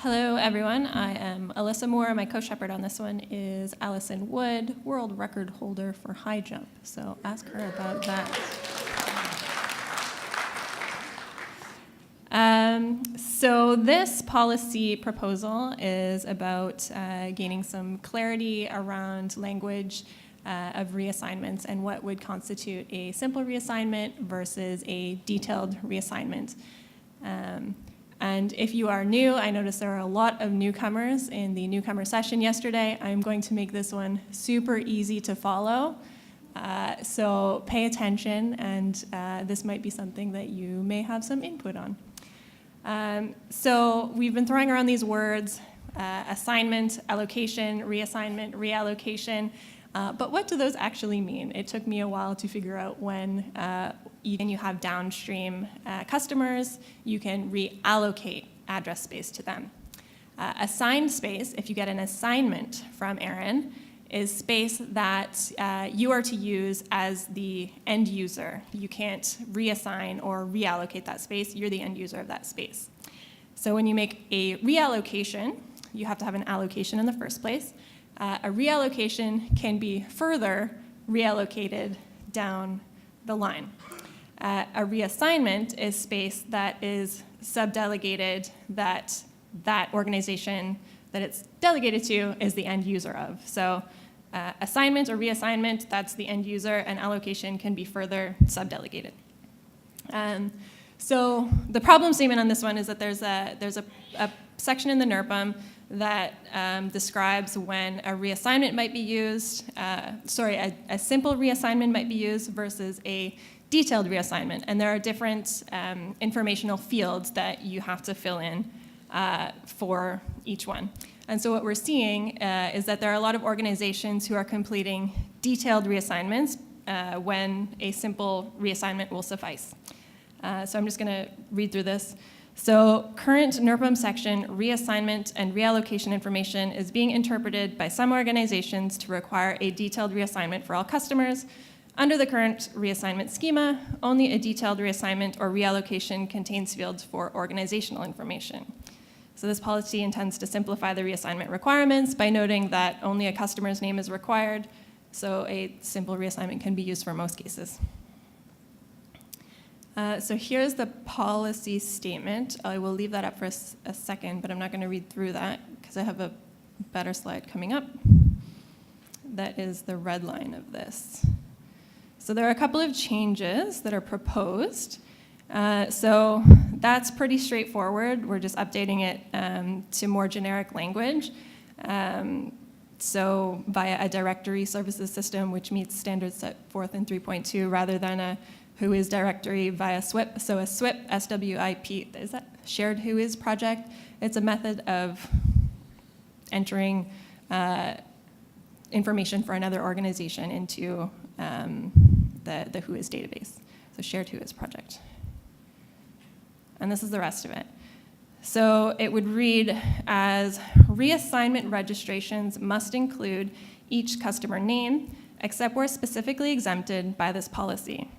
Hello, everyone. I am Alyssa Moore. My co-shepherd on this one is Allison Wood, world record holder for high jump. So ask her about that. So this policy proposal is about gaining some clarity around language of reassignments and what would constitute a simple reassignment versus a detailed reassignment. And if you are new, I noticed there are a lot of newcomers in the newcomer session yesterday. I'm going to make this one super easy to follow. So pay attention, and this might be something that you may have some input on. So we've been throwing around these words, assignment, allocation, reassignment, reallocation. But what do those actually mean? It took me a while to figure out when you have downstream customers, you can reallocate address space to them. Assigned space, if you get an assignment from ARIN, is space that you are to use as the end user. You can't reassign or reallocate that space. You're the end user of that space. So when you make a reallocation, you have to have an allocation in the first place. A reallocation can be further reallocated down the line. A reassignment is space that is subdelegated that organization that it's delegated to is the end user of. So assignment or reassignment, that's the end user, and allocation can be further subdelegated. So the problem statement on this one is that there's a section in the NERPM that describes when a reassignment might be used, a simple reassignment might be used versus a detailed reassignment. And there are different informational fields that you have to fill in for each one. And so what we're seeing is that there are a lot of organizations who are completing detailed reassignments when a simple reassignment will suffice. So I'm just going to read through this. So current NERPM section reassignment and reallocation information is being interpreted by some organizations to require a detailed reassignment for all customers. Under the current reassignment schema, only a detailed reassignment or reallocation contains fields for organizational information. So this policy intends to simplify the reassignment requirements by noting that only a customer's name is required, so a simple reassignment can be used for most cases. So here's the policy statement. I will leave that up for a second, but I'm not going to read through that because I have a better slide coming up. That is the red line of this. So there are a couple of changes that are proposed. So that's pretty straightforward. We're just updating it to more generic language. So via a directory services system, which meets standards set forth in 3.2, rather than a whois directory via SWIP. So a SWIP, S-W-I-P, is that shared whois project? It's a method of entering information for another organization into the whois database. So shared whois project. And this is the rest of it. So it would read as reassignment registrations must include each customer name, except where specifically exempted by this policy.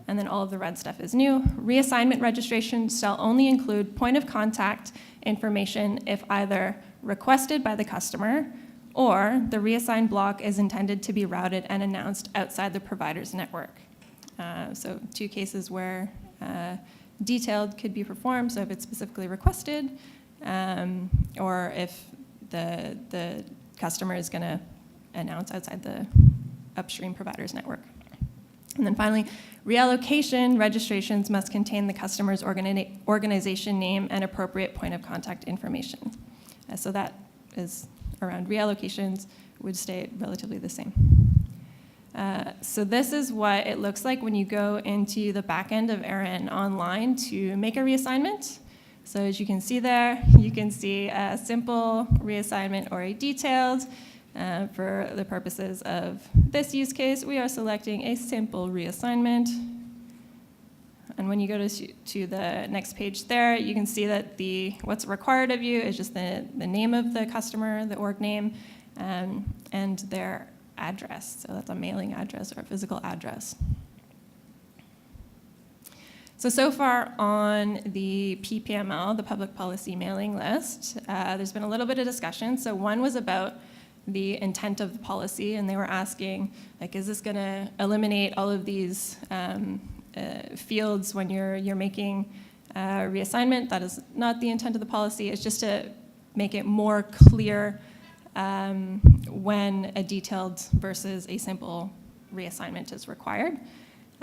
And then all of the red stuff is new. Reassignment registrations shall only include point of contact information if either requested by the customer or the reassigned block is intended to be routed and announced outside the provider's network. So two cases where detailed could be performed, so if it's specifically requested, or if the customer is going to announce outside the upstream provider's network. And then finally, reallocation registrations must contain the customer's organization name and appropriate point of contact information. So that is around reallocations, would stay relatively the same. So this is what it looks like when you go into the back end of ARIN online to make a reassignment. So as you can see there, you can see a simple reassignment or a detailed. For the purposes of this use case, we are selecting a simple reassignment. And when you go to the next page there, you can see that what's required of you is just the name of the customer, the org name, and their address. So that's a mailing address or a physical address. So far on the PPML, the Public Policy Mailing List, there's been a little bit of discussion. So one was about the intent of the policy, and they were asking, like, is this going to eliminate all of these fields when you're making reassignment? That is not the intent of the policy. It's just to make it more clear when a detailed versus a simple reassignment is required.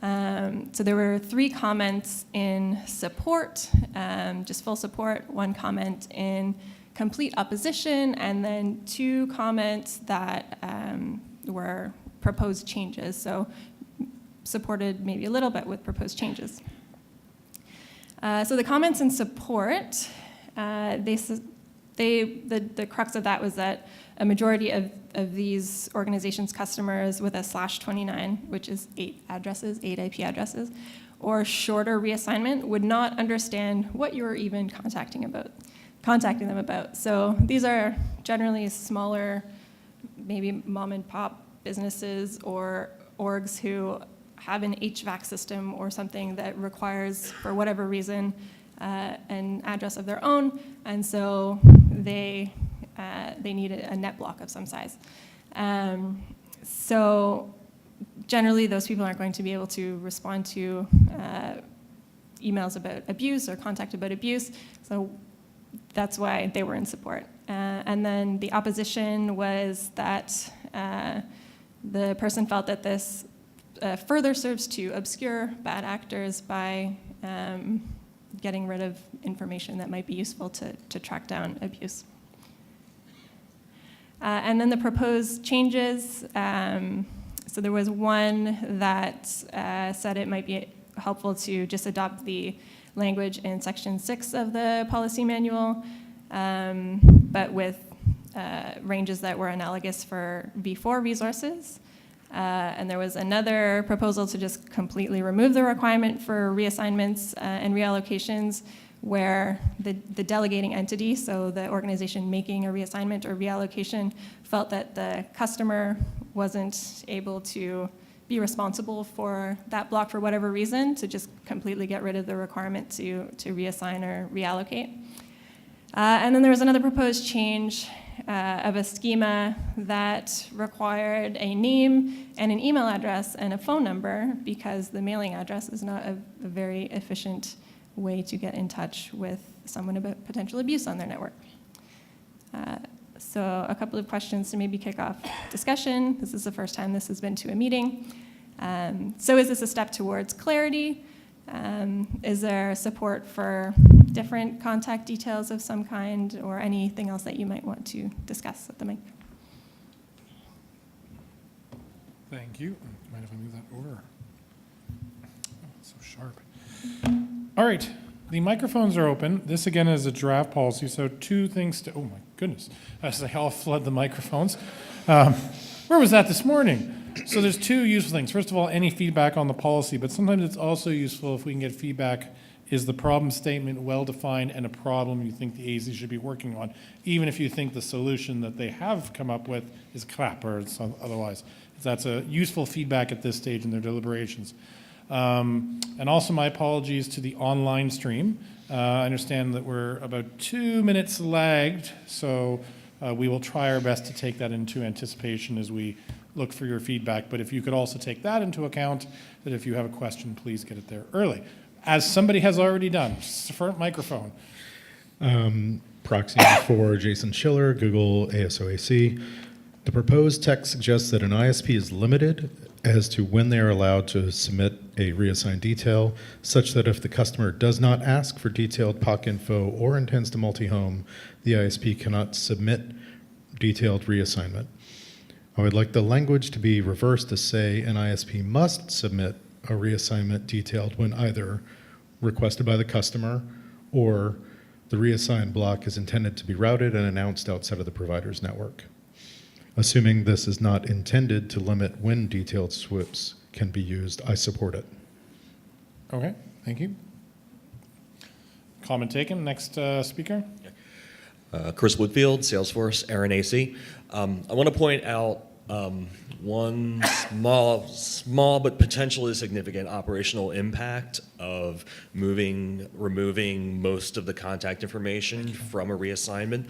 So there were 3 comments in support, just full support, 1 comment in complete opposition, and then 2 comments that were proposed changes. So supported maybe a little bit with proposed changes. So the comments in support, the crux of that was that a majority of these organizations' customers with a /29, which is 8 IP addresses, or shorter reassignment would not understand what you were even contacting them about. So these are generally smaller, maybe mom and pop businesses or orgs who have an HVAC system or something that requires, for whatever reason, an address of their own, and so they need a net block of some size. So generally, those people aren't going to be able to respond to emails about abuse or contact about abuse, so that's why they were in support. And then the opposition was that the person felt that this further serves to obscure bad actors by getting rid of information that might be useful to track down abuse. And then the proposed changes, so there was one that said it might be helpful to just adopt the language in Section 6 of the policy manual, but with ranges that were analogous for V4 resources. And there was another proposal to just completely remove the requirement for reassignments and reallocations where the delegating entity, so the organization making a reassignment or reallocation, felt that the customer wasn't able to be responsible for that block for whatever reason, to just completely get rid of the requirement to reassign or reallocate. And then there was another proposed change of a schema that required a name and an email address and a phone number, because the mailing address is not a very efficient way to get in touch with someone about potential abuse on their network. So a couple of questions to maybe kick off discussion. This is the first time this has been to a meeting. So is this a step towards clarity? Is there support for different contact details of some kind, or anything else that you might want to discuss at the mic? Thank you. Mind if I move that over? Oh, it's so sharp. All right, the microphones are open. This again is a draft policy, so 2 things to, oh my goodness, as they all flood the microphones. Where was that this morning? So there's 2 useful things. First of all, any feedback on the policy, but sometimes it's also useful if we can get feedback. Is the problem statement well-defined and a problem you think the AZ should be working on, even if you think the solution that they have come up with is crap or it's otherwise. That's a useful feedback at this stage in their deliberations. And also my apologies to the online stream. I understand that we're about 2 minutes lagged, so we will try our best to take that into anticipation as we look for your feedback. But if you could also take that into account, that if you have a question, please get it there early. As somebody has already done, front microphone. Proxy for Jason Schiller, Google ASOAC. The proposed text suggests that an ISP is limited as to when they are allowed to submit a reassigned detail, such that if the customer does not ask for detailed POC info or intends to multi-home, the ISP cannot submit detailed reassignment. I would like the language to be reversed to say an ISP must submit a reassignment detailed when either requested by the customer or the reassigned block is intended to be routed and announced outside of the provider's network. Assuming this is not intended to limit when detailed SWIPs can be used, I support it. Okay, thank you. Comment taken. Next speaker. Chris Woodfield, Salesforce, ARIN-AC. I want to point out one small but potentially significant operational impact of removing most of the contact information from a reassignment.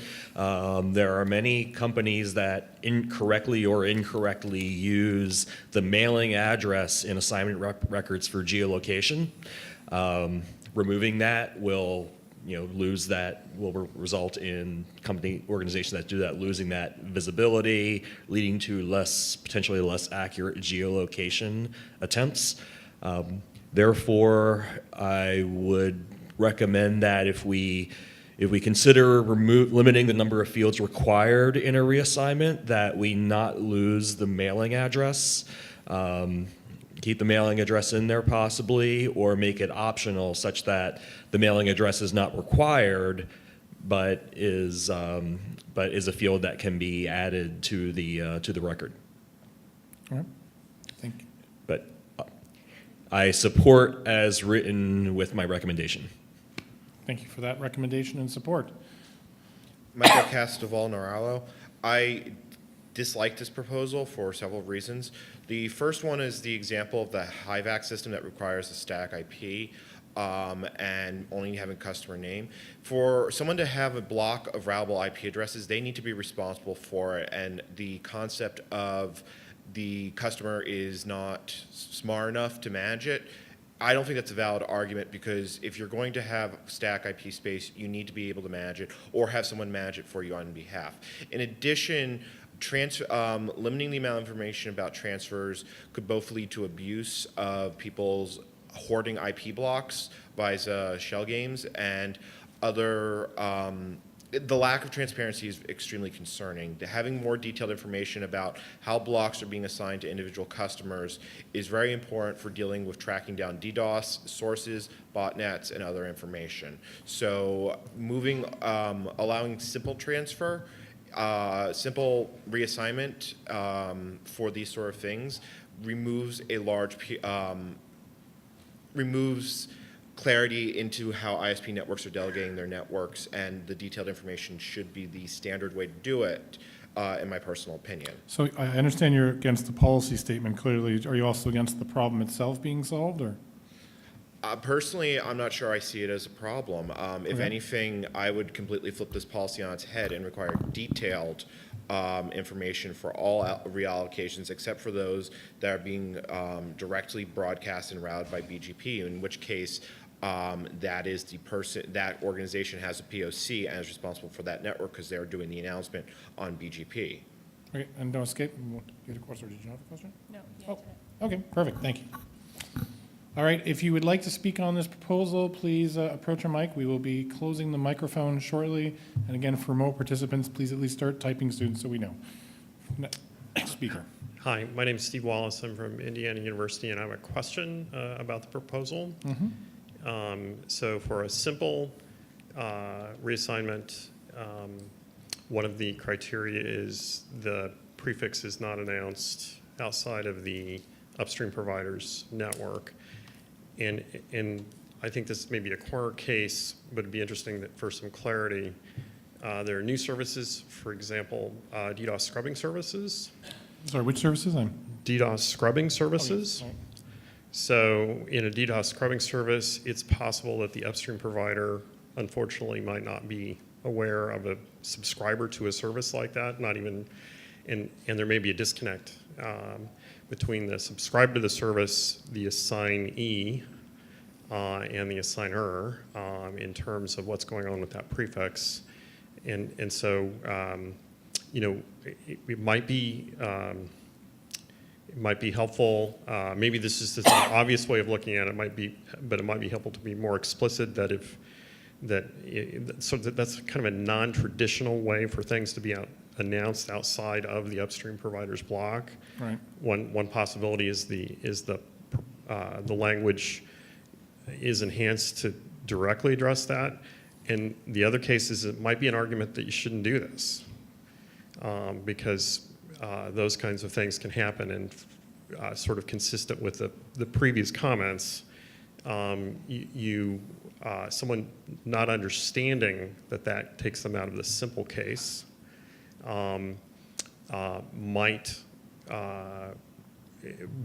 There are many companies that incorrectly use the mailing address in assignment records for geolocation. Removing that will will result in organizations that do that losing that visibility, leading to potentially less accurate geolocation attempts. Therefore, I would recommend that if we consider limiting the number of fields required in a reassignment, that we not lose the mailing address. Keep the mailing address in there possibly, or make it optional such that the mailing address is not required, but is a field that can be added to the record. All right, thank you. But I support as written with my recommendation. Thank you for that recommendation and support. Michael Castoval-Noralo. I dislike this proposal for several reasons. The first one is the example of the HIVAC system that requires a static IP and only having customer name. For someone to have a block of routable IP addresses, they need to be responsible for it, and the concept of the customer is not smart enough to manage it, I don't think that's a valid argument, because if you're going to have static IP space, you need to be able to manage it or have someone manage it for you on behalf. In addition, limiting the amount of information about transfers could both lead to abuse of people's hoarding IP blocks by shell games, and other the lack of transparency is extremely concerning. Having more detailed information about how blocks are being assigned to individual customers is very important for dealing with tracking down DDoS sources, botnets, and other information. So allowing simple transfer, simple reassignment for these sort of things removes clarity into how ISP networks are delegating their networks, and the detailed information should be the standard way to do it, in my personal opinion. So I understand you're against the policy statement clearly. Are you also against the problem itself being solved, or? Personally, I'm not sure I see it as a problem. If Okay. anything, I would completely flip this policy on its head and require detailed information for all reallocations, except for those that are being directly broadcast and routed by BGP, in which case that organization has a POC and is responsible for that network because they're doing the announcement on BGP. Okay, and don't escape. You had a question, or did you have a question? No. Oh, okay, perfect, thank you. All right, if you would like to speak on this proposal, please approach a mic. We will be closing the microphone shortly. And again, for remote participants, please at least start typing soon so we know. Next speaker. Hi, my name is Steve Wallace. I'm from Indiana University, and I have a question about the proposal. So for a simple reassignment, one of the criteria is the prefix is not announced outside of the upstream provider's network. And I think this may be a corner case, but it'd be interesting that for some clarity, there are new services, for example, DDoS scrubbing services. Sorry, which services? DDoS scrubbing services. Oh, yes. So in a DDoS scrubbing service, it's possible that the upstream provider, unfortunately, might not be aware of a subscriber to a service like that, and there may be a disconnect between the subscriber to the service, the assignee, and the assigner in terms of what's going on with that prefix. And so, it might be helpful. Maybe this is just an obvious way of looking at it. But it might be helpful to be more explicit that that's kind of a non-traditional way for things to be announced outside of the upstream provider's block. Right. One possibility is the language is enhanced to directly address that, and the other case is it might be an argument that you shouldn't do this because those kinds of things can happen, and sort of consistent with the previous comments, someone not understanding that takes them out of the simple case might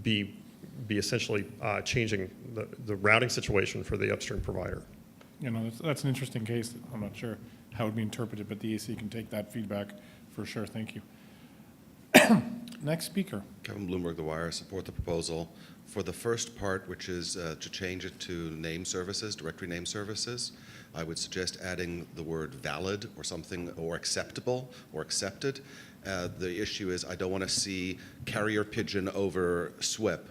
be essentially changing the routing situation for the upstream provider. You know, that's an interesting case. I'm not sure how it would be interpreted, but the AC can take that feedback for sure. Thank you. Next speaker. Kevin Bloomberg, The Wire, support the proposal. For the first part, which is to change it to name services, directory name services, I would suggest adding the word valid or something, or acceptable or accepted. The issue is I don't want to see carrier pigeon over SWIP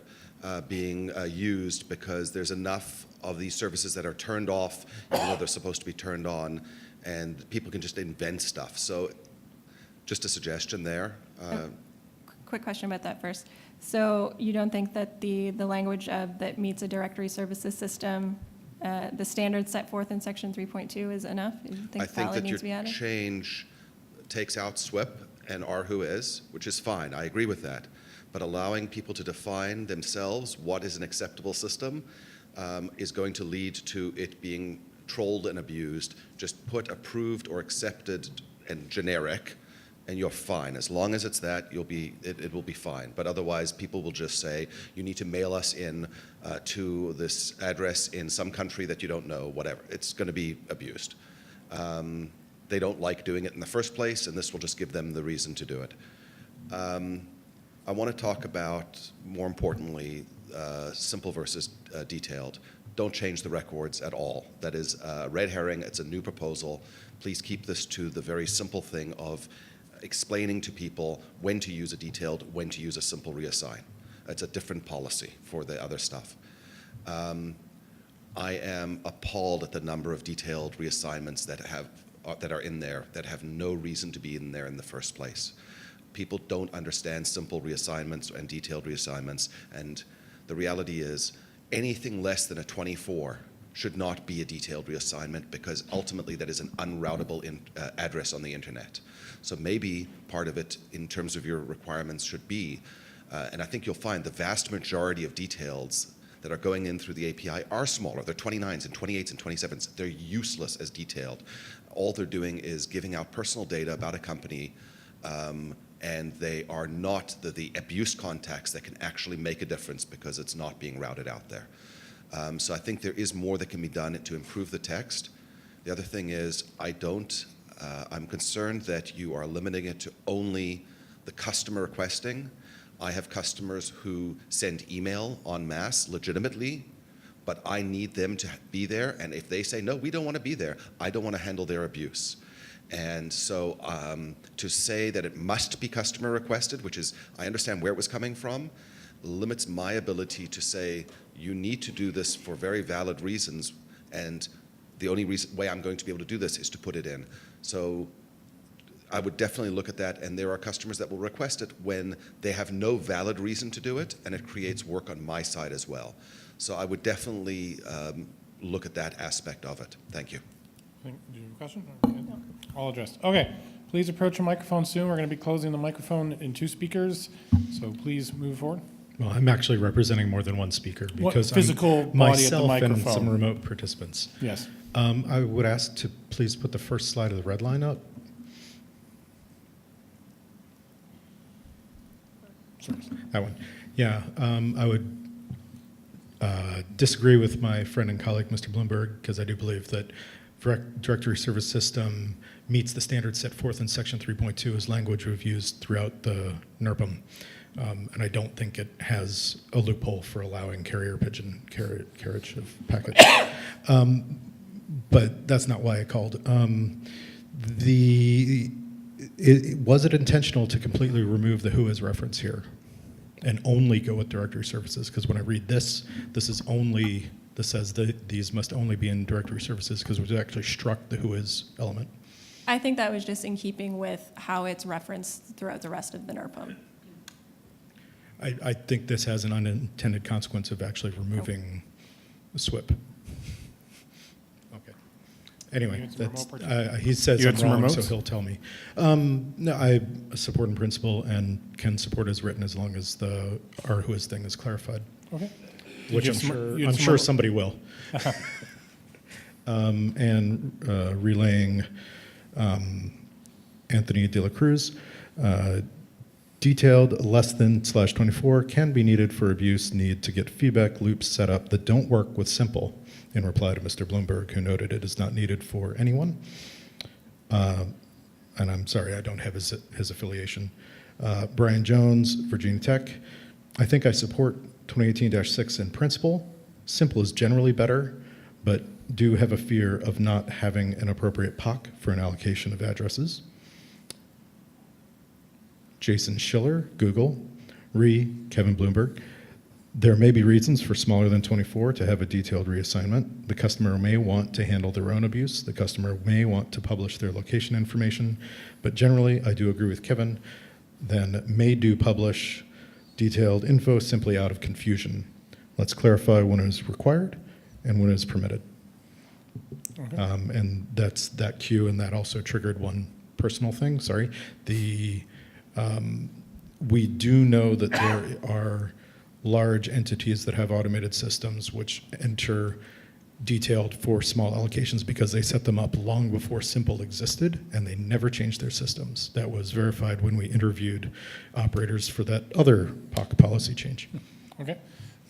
being used, because there's enough of these services that are turned off even though they're supposed to be turned on, and people can just invent stuff. So just a suggestion there. Quick question about that first. So you don't think that the language of that meets a directory services system, the standards set forth in section 3.2 is enough? You think I think valid that needs to be your added? change takes out SWIP and who is, which is fine. I agree with that. But allowing people to define themselves what is an acceptable system is going to lead to it being trolled and abused. Just put approved or accepted and generic, and you're fine. As long as it's that, it will be fine. But otherwise, people will just say, you need to mail us in to this address in some country that you don't know, whatever. It's going to be abused. They don't like doing it in the first place, and this will just give them the reason to do it. I want to talk about, more importantly, simple versus detailed. Don't change the records at all. That is a red herring. It's a new proposal. Please keep this to the very simple thing of explaining to people when to use a detailed, when to use a simple reassign. It's a different policy for the other stuff. I am appalled at the number of detailed reassignments that are in there that have no reason to be in there in the first place. People don't understand simple reassignments and detailed reassignments, and the reality is anything less than a 24 should not be a detailed reassignment, because ultimately that is an unroutable address on the internet. So maybe part of it in terms of your requirements should be, and I think you'll find the vast majority of details that are going in through the API are smaller. They're 29s and 28s and 27s. They're useless as detailed. All they're doing is giving out personal data about a company, and they are not the abuse contacts that can actually make a difference, because it's not being routed out there. So I think there is more that can be done to improve the text. The other thing is I'm concerned that you are limiting it to only the customer requesting. I have customers who send email en masse legitimately, but I need them to be there, and if they say, no, we don't want to be there, I don't want to handle their abuse. And so to say that it must be customer requested, which is, I understand where it was coming from, limits my ability to say, you need to do this for very valid reasons, and the only way I'm going to be able to do this is to put it in. So I would definitely look at that, and there are customers that will request it when they have no valid reason to do it, and it creates work on my side as well. So I would definitely look at that aspect of it. Thank you. Do you have a question? No. All addressed. Okay. Please approach a microphone soon. We're going to be closing the microphone in 2 speakers, so please move forward. Well, I'm actually representing more than one speaker What because physical I'm body at the myself and microphone? some remote participants. Yes. I would ask to please put the first slide of the Redline up. Sorry. That one. Yeah, I would disagree with my friend and colleague, Mr. Bloomberg, because I do believe that directory service system meets the standards set forth in section 3.2 as language we've used throughout the NERPM. And I don't think it has a loophole for allowing carrier pigeon carriage of packets. But that's not why I called. Was it intentional to completely remove the who is reference here and only go with directory services? Because when I read this says that these must only be in directory services, because we actually struck the who is element. I think that was just in keeping with how it's referenced throughout the rest of the NERPM. I think this has an unintended consequence of actually removing the SWIP. Okay. Anyway, You had some remote he says You I'm had some wrong, so remotes? he'll tell me. No, I support in principle and can support as written as long as the our who is thing is clarified, Okay. which I'm sure somebody will. And relaying Anthony De La Cruz. Detailed less than /24 can be needed for abuse need to get feedback loops set up that don't work with simple, in reply to Mr. Bloomberg, who noted it is not needed for anyone. And I'm sorry, I don't have his affiliation. Brian Jones, Virginia Tech. I think I support 2018-6 in principle. Simple is generally better, but do have a fear of not having an appropriate POC for an allocation of addresses. Jason Schiller, Google. Kevin Bloomberg. There may be reasons for smaller than 24 to have a detailed reassignment. The customer may want to handle their own abuse. The customer may want to publish their location information. But generally, I do agree with Kevin. Then may do publish detailed info simply out of confusion. Let's clarify when it is required and when it is permitted. Okay. And that's that cue, and that also triggered one personal thing, sorry. We do know that there are large entities that have automated systems which enter detailed for small allocations because they set them up long before Simple existed, and they never changed their systems. That was verified when we interviewed operators for that other POC policy change. Okay,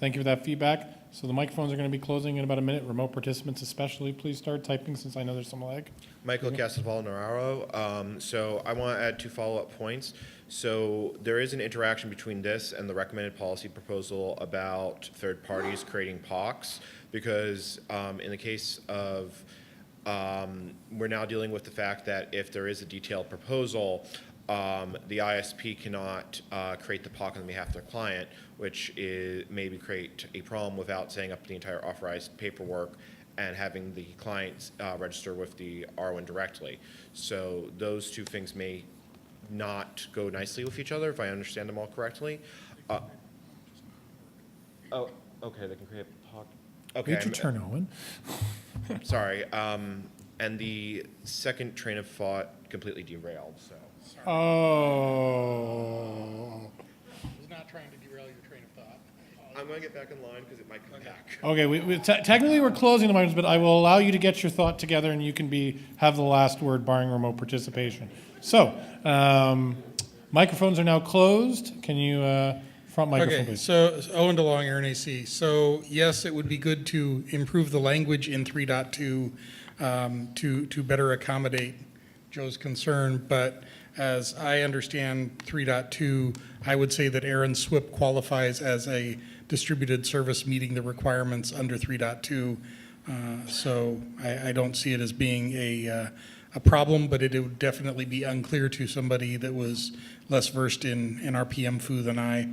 thank you for that feedback. So the microphones are going to be closing in about a minute. Remote participants especially, please start typing since I know there's some lag. Michael Casaval-Noraro. So I want to add 2 follow-up points. So there is an interaction between this and the recommended policy proposal about third parties creating POCs, because in the case of, we're now dealing with the fact that if there is a detailed proposal, the ISP cannot create the POC on behalf of their client, which is maybe create a problem without setting up the entire authorized paperwork and having the clients register with the R1 directly. So those 2 things may not go nicely with each other, if I understand them all correctly. Oh, okay, they can create a POC. Okay, Wait your turn, Owen. sorry. And the second train of thought completely derailed, so. Oh. I was not trying to derail your train of thought. I'm going to get back in line because it might come back. Okay, technically we're closing the microphones, but I will allow you to get your thought together and you can have the last word barring remote participation. So, microphones are now closed. Can you, front microphone, Okay, please? so Owen DeLong, ARIN-AC. So yes, it would be good to improve the language in 3.2 to better accommodate Joe's concern, but as I understand 3.2, I would say that Aaron SWIP qualifies as a distributed service meeting the requirements under 3.2. So I don't see it as being a problem, but it would definitely be unclear to somebody that was less versed in RPM foo than I,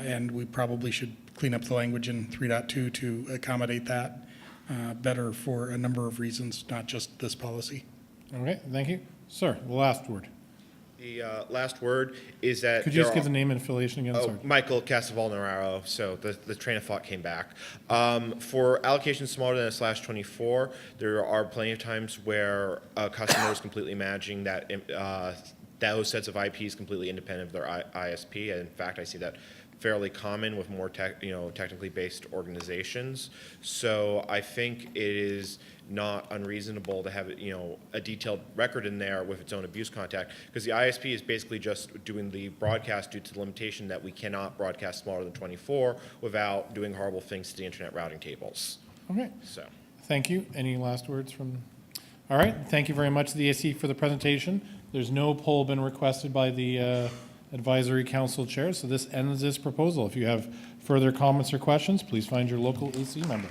and we probably should clean up the language in 3.2 to accommodate that better for a number of reasons, not just this policy. Okay, thank you. Sir, the last word. The last word is that. Could you just give the name and affiliation again? Oh, Sorry. Michael Casaval-Noraro, so the train of thought came back. For allocations smaller than a /24, there are plenty of times where a customer is completely managing that those sets of IPs completely independent of their ISP. And in fact, I see that fairly common with more technically based organizations. So I think it is not unreasonable to have a detailed record in there with its own abuse contact, because the ISP is basically just doing the broadcast due to the limitation that we cannot broadcast smaller than 24 without doing horrible things to the internet routing tables. Okay, So. thank you. Any last words from? All right, thank you very much to the AC for the presentation. There's no poll been requested by the Advisory Council Chair, so this ends this proposal. If you have further comments or questions, please find your local AC member.